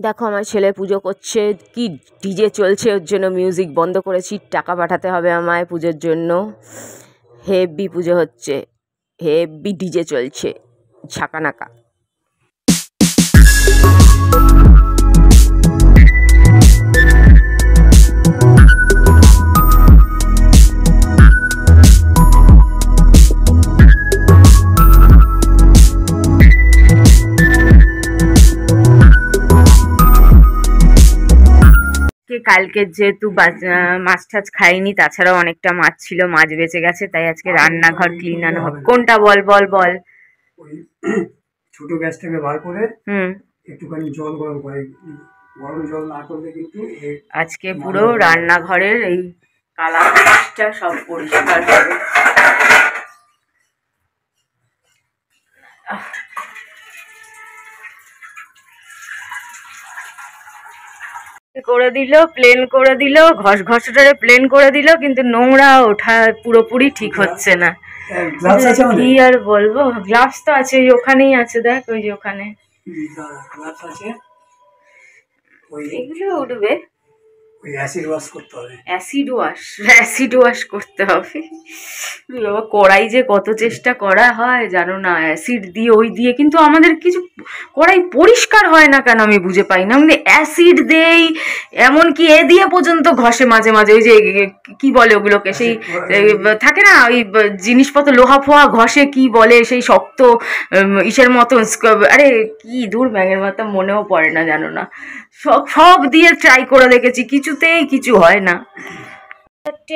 দেখো আমার ছেলে পুজো করছে, কি ডিজে চলছে, ওর জন্য মিউজিক বন্ধ করেছি, টাকা পাঠাতে হবে আমায় পুজোর জন্য। হেভি পুজো হচ্ছে, হেভি ডিজে চলছে, ঝাঁকানাকা। কালকে যেহেতু মাছ টাছ খাইনি, তাছাড়াও অনেকটা মাছ ছিল, মাছ বেঁচে গেছে, তাই আজকে রান্নাঘর ক্লিন হবে। কোনটা বল বল বল। ছোট গ্যাসটাকে বার করে একটুখানি জল গরম করে, গরম জল না করলে কিন্তু আজকে পুরো রান্নাঘরের এই কালাটা সব পরিষ্কার হবে। করে দিল, প্লেন করে দিল, ঘষটারে প্লেন করে দিল, কিন্তু নোংরা ওঠা পুরোপুরি ঠিক হচ্ছে না। কি আর বলবো, গ্লাভস তো আছে, ওখানেই আছে, দেখ ওই যে ওখানে এগুলো উঠবে। অ্যাসিড ওয়াশ করতে হবে, অ্যাসিড ওয়াশ করতে হবে। কড়াই যে কত চেষ্টা করা হয় জানো না, অ্যাসিড দিয়ে ওই দিয়ে, কিন্তু আমাদের কিছু কড়াই পরিষ্কার হয় না কেন আমি বুঝে পাই না। মানে অ্যাসিড দেই, এমনকি এ দিয়ে পর্যন্ত ঘষে মাঝে মাঝে, ওই যে কি বলে ওগুলোকে, সেই থাকে না ওই জিনিসপত্র লোহা ফোহা ঘষে, কি বলে সেই শক্ত ইসের মতন, আরে কি দূর ব্যাঙের মতো মনেও পড়ে না জানো না। সব দিয়ে ট্রাই করে দেখেছি, কিছুতেই কিছু হয় না।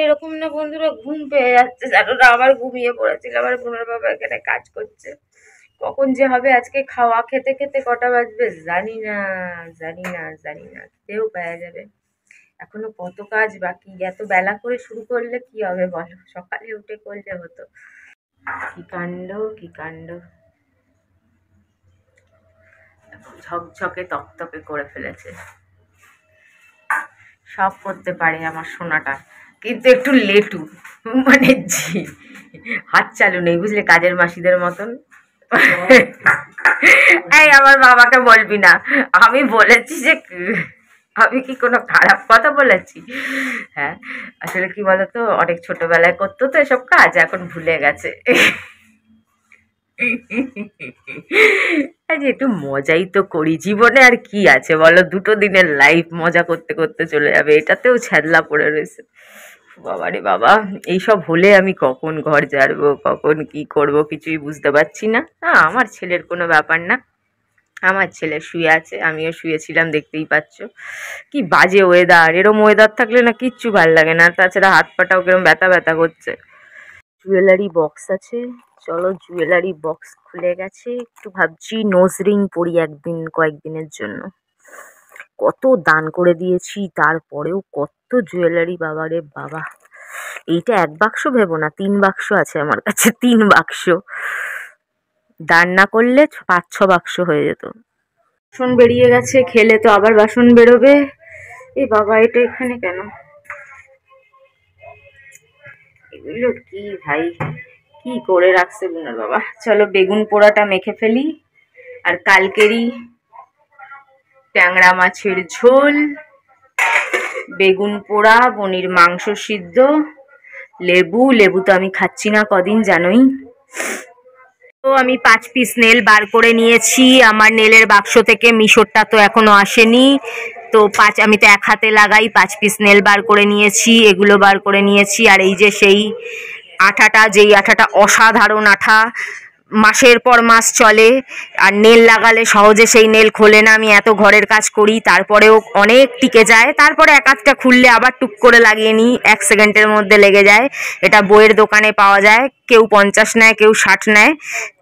এরকম না বন্ধুরা, ঘুম পেয়ে যাচ্ছে জানো না, আবার ঘুমিয়ে পড়েছিল, আবার বোনের বাবা এখানে কাজ করছে। কখন যে হবে আজকে খাওয়া, খেতে খেতে কটা বাজবে জানি না, খেতেও পাওয়া যাবে। এখনো কত কাজ বাকি, এত বেলা করে শুরু করলে কি হবে বলো, সকালে উঠে করলে হতো। কি কাণ্ড, ঝকঝকে তকতকে করে ফেলেছে। সব করতে পারে আমার সোনাটা, কিন্তু একটু লেটু, মানে হাত চালু নেই, বুঝলে, কাজের মাসিদের মতন। এই আমার বাবাকে বলবি না, আমি বলেছি যে, আমি কি কোনো খারাপ কথা বলেছি? হ্যাঁ, আসলে কি বলতো, অনেক ছোটবেলায় করতো তো এসব কাজ, এখন ভুলে গেছে। একটু মজাই তো করি জীবনে, আর কি আছে বলো, দুটো দিনের লাইফ, মজা করতে করতে চলে যাবে, এটাতেও ছ্যাদলা পড়ে রয়েছে। বাবারে বাবা, এইসব হলে আমি কখন ঘর ঝাড়বো, কখন কি করব কিছুই বুঝতে পারছি না। আমার ছেলের কোনো ব্যাপার না, আমার ছেলে শুয়ে আছে, আমিও শুয়েছিলাম, দেখতেই পাচ্ছ। কি বাজে ওয়েদার, এরম ওয়েদার থাকলে না কিচ্ছু ভাল লাগে না, তাছাড়া হাত পাটাও কিরম ব্যথা ব্যথা করছে। জুয়েলারি বক্স আছে, চলো জুয়েলারি বক্স খুলে গেছে, একটু ভাবছি নোজ রিং পরি কয়েকদিনের জন্য। কত দান করে দিয়েছি, তারপরেও কত জুয়েলারি, বাবারে বাবা। এইটা এক বাক্স ভেবো না, 3 বাক্স আছে আমার কাছে, 3 বাক্স। দান না করলে 5-6 বাক্স হয়ে যেত। বাসন বেরিয়ে গেছে, খেলে তো আবার বাসন বেরোবে। এ বাবা, এটা এখানে কেন? এগুলো কি ভাই, কি করে রাখছে বোনার বাবা। চলো বেগুন পোড়াটা মেখে ফেলি, আর কালকেরই ট্যাংরা মাছের ঝোল, বেগুন পোড়া, পনির মাংস সিদ্ধ, লেবু তো আমি খাচ্ছি না কদিন জানোই তো। আমি 5 পিস নেল বার করে নিয়েছি আমার নেলের বাক্স থেকে, মিশরটা তো এখনো আসেনি, তো আমি তো এক হাতে লাগাই, 5 পিস নেল বার করে নিয়েছি, এগুলো বার করে নিয়েছি। আর এই যে সেই আঠাটা, যেই আঠাটা অসাধারণ আঠা, মাসের পর মাস চলে, আর নেল লাগালে সহজে সেই নেল খোলে না। আমি এত ঘরের কাজ করি, তারপরেও অনেক টিকে যায়, তারপরে এক আধটা খুললে আবার টুক করে লাগিয়ে নিই, 1 সেকেন্ডের মধ্যে লেগে যায়। এটা বইয়ের দোকানে পাওয়া যায়, কেউ 50 নেয়, কেউ 60 নেয়।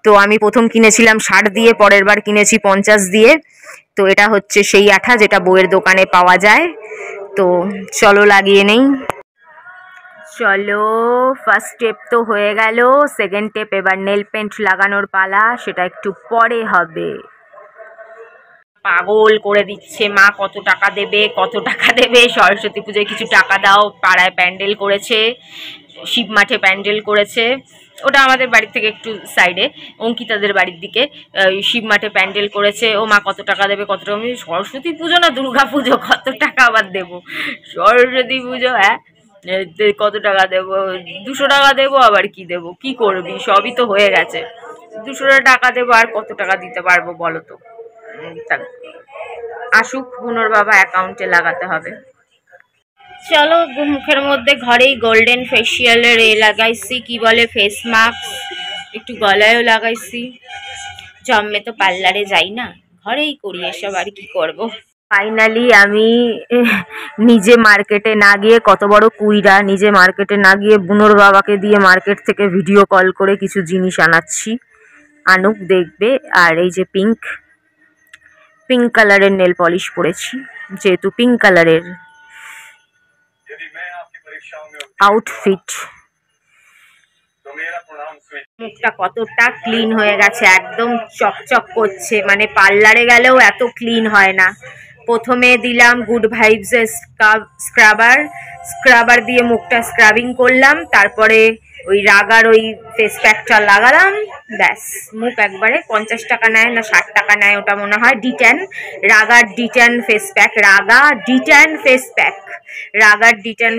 তো আমি প্রথম কিনেছিলাম 60 দিয়ে, পরের বার কিনেছি 50 দিয়ে। তো এটা হচ্ছে সেই আঠা যেটা বইয়ের দোকানে পাওয়া যায়। তো চলো লাগিয়ে নেই। চলো, ফার্স্ট স্টেপ তো হয়ে গেল, সেকেন্ড স্টেপ এবার নেল পেন্ট লাগানোর পালা, সেটা একটু পরে হবে। পাগল করে দিচ্ছে, মা কত টাকা দেবে কত টাকা দেবে, সরস্বতী পুজোয় কিছু টাকা দাও, পাড়ায় প্যান্ডেল করেছে, শিব মাঠে প্যান্ডেল করেছে, ওটা আমাদের বাড়ি থেকে একটু সাইডে অঙ্কিতাদের বাড়ির দিকে, শিব মাঠে প্যান্ডেল করেছে, ও মা কত টাকা দেবে কত টাকা। আমি সরস্বতী পুজো না দুর্গা পুজো, কত টাকা আবার দেবো, সরস্বতী পুজো হ্যাঁ কত টাকা দেবো, 200 টাকা দেবো, আবার কি দেবো, কি করবি, সবই তো হয়ে গেছে, 200 টাকা দেবো, আর কত টাকা দিতে পারবো বলো তো। আসুক বুনোর বাবা, অ্যাকাউন্টে লাগাতে হবে। চলো মুখের মধ্যে ঘরেই গোল্ডেন ফেসিয়ালের লাগাইছি, কি বলে ফেস মাস্ক, একটু গলায়ও লাগাইছি, জন্মে তো পার্লারে যাই না, ঘরেই করি এসব, আর কি করব। ফাইনালি আমি নিজে মার্কেটে না গিয়ে, কত বড় কুইরা, নিজে মার্কেটে না গিয়ে বুনোর বাবাকে দিয়ে মার্কেট থেকে ভিডিও কল করে কিছু জিনিস আনাচ্ছি, আনুক দেখবে। আর এই যে পিঙ্ক কালারের নেল পলিশ পরেছি, যেহেতু পিঙ্ক কালারের আউটফিট। মুখটা কতটা ক্লিন হয়ে গেছে, একদম চকচক করছে, মানে পার্লারে গেলেও এত ক্লিন হয় না। প্রথমে দিলাম গুড ভাইবসের স্ক্রাবার দিয়ে মুখটা স্ক্রাবিং করলাম, তারপরে ওই রাগার ওই ফেস প্যাকটা লাগালাম, ব্যাস মুখ একবারে 50 টাকা নেয় না 60 টাকা নেয়, ওটা মনে হয় D10, রাগার D10 ফেস প্যাক, রাগার D10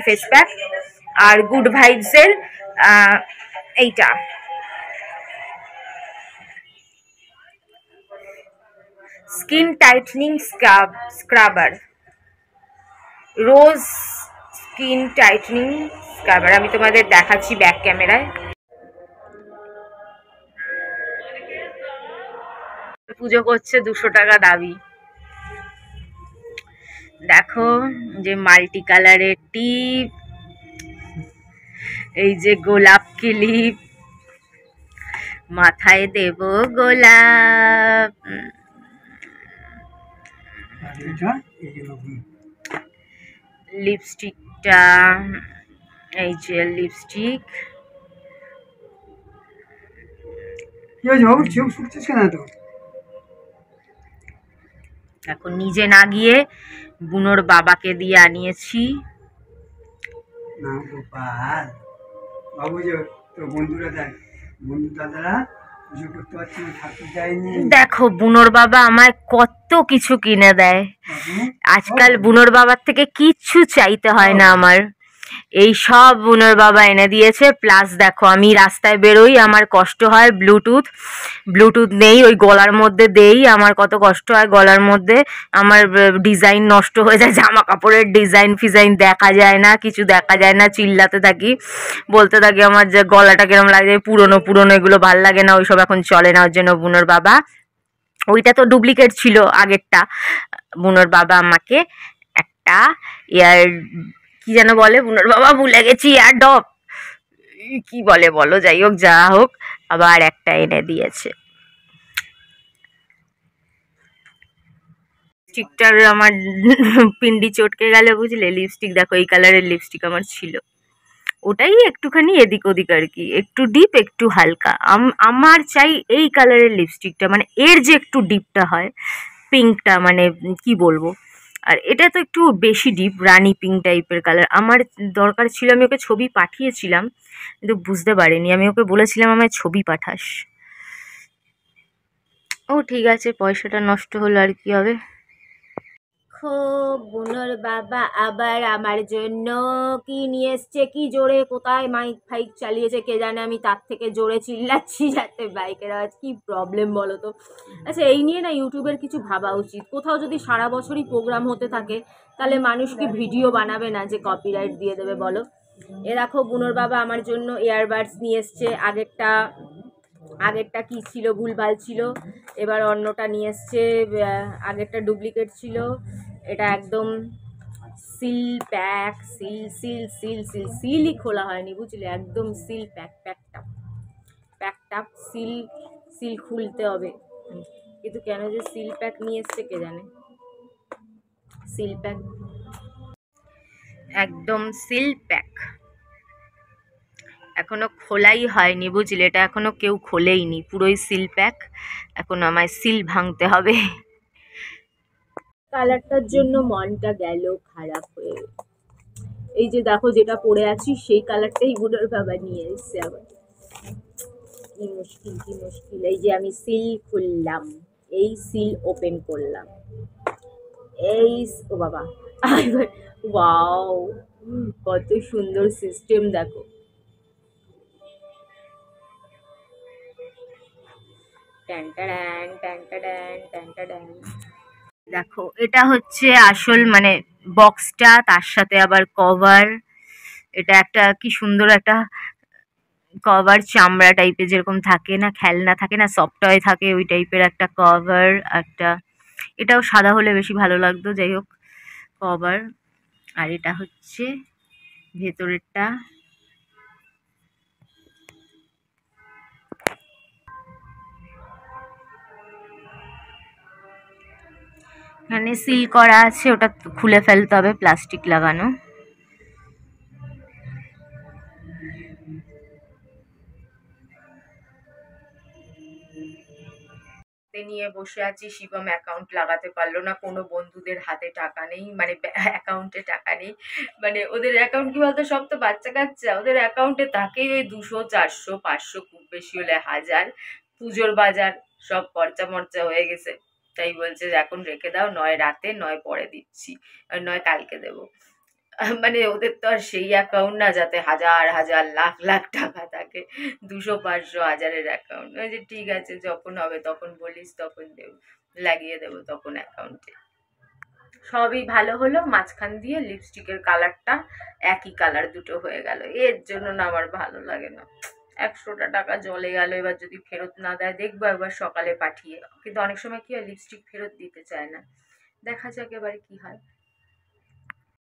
ফেস প্যাক, আর গুড ভাইবসের এইটা skin tightening scrubber, rose skin tightening scrubber. আমি তোমাদের দেখাচ্ছি ব্যাক ক্যামেরায়। পুজো করছে, 200 টাকা দাবি। দেখো যে মাল্টি কালারের টিপ, এই যে গোলাপ ক্লিপ, মাথায় দেব গোলাপ, লিপস্টিকটা, এই যে লিপস্টিক। এখন নিজে না গিয়ে বুনোর বাবাকে দিয়ে আনিয়েছি। দেখো বুনোর বাবা আমায় কত কিছু কিনে দেয়, আজকাল বুনোর বাবার থেকে কিচ্ছু চাইতে হয় না আমার, এই সব বুনোর বাবা এনে দিয়েছে। প্লাস দেখো আমি রাস্তায় বেরোই, আমার কষ্ট হয়, ব্লুটুথ নেই, ওই গলার মধ্যে দেই, আমার কত কষ্ট হয় গলার মধ্যে, আমার ডিজাইন নষ্ট হয়ে যায়, জামা কাপড়ের ডিজাইন ফিজাইন দেখা যায় না, কিছু দেখা যায় না, চিল্লাতে থাকি, বলতে থাকি আমার যে গলাটা কিরম লাগে, পুরনো এগুলো ভাল লাগে না, ওইসব এখন চলে না, ওর জন্য বুনোর বাবা, ওইটা তো ডুপ্লিকেট ছিল আগেরটা, বুনোর বাবা আমাকে একটা ইয়ার কি যেন বলে বুনোর বাবা, ভুলে গেছি, আর ডপ কি বলে বলো, যাই হোক যা হোক, আবার একটা এনে দিয়েছে। লিপস্টিকটার আমার পিন্ডি চটকে গেল বুঝলে, লিপস্টিক দেখো এই কালারের লিপস্টিক আমার ছিল, ওটাই একটুখানি এদিক ওদিক আর কি, একটু ডিপ একটু হালকা, আমার চাই এই কালারের লিপস্টিকটা, মানে এর যে একটু ডিপটা হয়, পিঙ্কটা, মানে কি বলবো, আর এটা তো একটু বেশি ডিপ, রানি পিঙ্ক টাইপের কালার, আমার দরকার ছিল, আমি ওকে ছবি পাঠিয়েছিলাম কিন্তু বুঝতে পারিনি, আমি ওকে বলেছিলাম আমায় ছবি পাঠাস, ও ঠিক আছে, পয়সাটা নষ্ট হলো আর কি হবে। বুনোর বাবা আবার আমার জন্য কি নিয়ে এসছে, কি জোরে, কোথায় মাইক ফাইক চালিয়েছে কে জানে, আমি তার থেকে জোরে চিল্লাচ্ছি যাতে বাইকের আওয়াজ, কি প্রবলেম বলো তো। আচ্ছা এই নিয়ে না ইউটিউবের কিছু ভাবা উচিত, কোথাও যদি সারা বছরই প্রোগ্রাম হতে থাকে তাহলে মানুষ কি ভিডিও বানাবে না যে কপিরাইট দিয়ে দেবে বলো। এ দেখো বুনোর বাবা আমার জন্য ইয়ারবাডস নিয়ে এসছে, আগেরটা কি ছিল ভুলভাল ছিল, এবার অন্যটা নিয়ে এসছে, আগেরটা ডুপ্লিকেট ছিল, এটা একদম সিল প্যাক, সিলই খোলা হয়নি বুঝলে, একদম সিল প্যাকটা সিল খুলতে হবে, কিন্তু কেন যে সিল প্যাক নিয়ে এসছে কে জানে, সিল প্যাক একদম সিল প্যাক, এখনো খোলাই হয়নি বুঝলে, এটা এখনো কেউ খোলেইনি, পুরোই সিল প্যাক, এখন আমায় সিল ভাঙতে হবে। কালারটার জন্য মনটা গেল খারাপ হয়ে। এই যে দেখো যেটা পরে আছি সেই কালারটাই বুড়োর বাবা নিয়ে এসছে আবার। কি মুশকিল কি মুশকিল। এই যে আমি সিল খুললাম, এই সিল ওপেন করলাম, এই ও বাবা ওয়াও কত সুন্দর সিস্টেম দেখো। দেখো এটা হচ্ছে আসল মানে বক্সটা, তার সাথে আবার কভার। এটা একটা কি সুন্দর একটা কভার, চামড়া টাইপের যেরকম থাকে না, খেলনা থাকে না, সফট টয় থাকে, ওই টাইপের একটা কভার একটা। এটাও সাদা হলে বেশি ভালো লাগতো, যাই হোক কভার। আর এটা হচ্ছে ভেতরেরটা। এখানে সিল করা আছে, ওটা খুলে ফেলতে হবে, প্লাস্টিক লাগানো। নিয়ে বসে আছি, শিবম অ্যাকাউন্ট লাগাতে পারলো না, কোনো বন্ধুদের হাতে টাকা নেই, মানে অ্যাকাউন্টে টাকা নেই, মানে ওদের অ্যাকাউন্ট কি বলতো, সব তো বাচ্চা কাচ্চা, ওদের অ্যাকাউন্টে তাকেই ওই 200 400 500 খুব বেশি হলে 1000, পুজোর বাজার সব খরচা মরচা হয়ে গেছে। তাই বলছে যে এখন রেখে দাও, নয় রাতে নয় পরে দিচ্ছি, আর নয় কালকে দেবো। মানে ওদের তো আর সেই অ্যাকাউন্ট না যাতে হাজার হাজার লাখ লাখ টাকা থাকে, 200 500 1000-এর অ্যাকাউন্ট। ওই যে ঠিক আছে যখন হবে তখন বলিস, তখন দেব, লাগিয়ে দেবো তখন অ্যাকাউন্টে। সবই ভালো হলো, মাঝখান দিয়ে লিপস্টিকের কালারটা একই কালার দুটো হয়ে গেল, এর জন্য না আমার ভালো লাগে না। 100টা টাকা জলে গেল, এবার যদি ফেরত না দেয় দেখবো একবার সকালে পাঠিয়ে, কিন্তু অনেক সময় কি হয় লিপস্টিক ফেরত দিতে চায় না, দেখা যাক এবারে কি হয়।